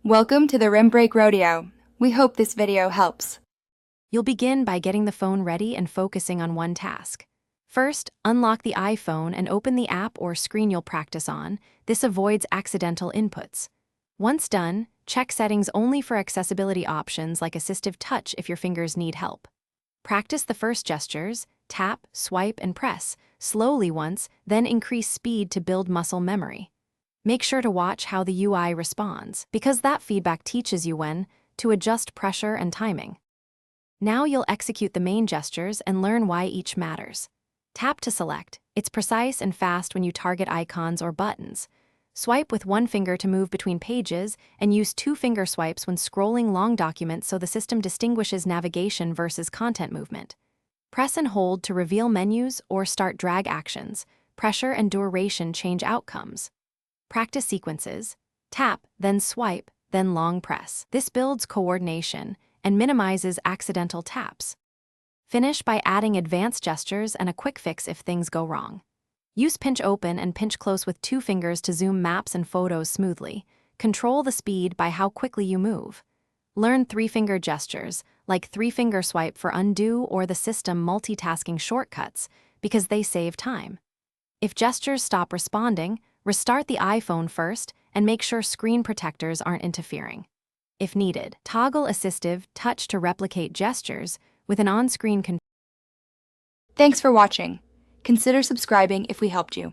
Welcome to the Rim Break Rodeo. We hope this video helps. You'll begin by getting the phone ready and focusing on one task. First, unlock the iPhone and open the app or screen you'll practice on. This avoids accidental inputs. Once done, check settings only for accessibility options like assistive touch if your fingers need help. Practice the first gestures, tap, swipe, and press, slowly once, then increase speed to build muscle memory. Make sure to watch how the UI responds, because that feedback teaches you when to adjust pressure and timing. Now you'll execute the main gestures and learn why each matters. Tap to select. It's precise and fast when you target icons or buttons. Swipe with one finger to move between pages, and use two-finger swipes when scrolling long documents so the system distinguishes navigation versus content movement. Press and hold to reveal menus or start drag actions. Pressure and duration change outcomes. Practice sequences. Tap, then swipe, then long press. This builds coordination and minimizes accidental taps. Finish by adding advanced gestures and a quick fix if things go wrong. Use pinch open and pinch close with two fingers to zoom maps and photos smoothly. Control the speed by how quickly you move. Learn three-finger gestures, like three-finger swipe for undo or the system multitasking shortcuts, because they save time. If gestures stop responding, restart the iPhone first and make sure screen protectors aren't interfering. If needed, toggle assistive touch to replicate gestures with an on-screen control. Thanks for watching. Consider subscribing if we helped you.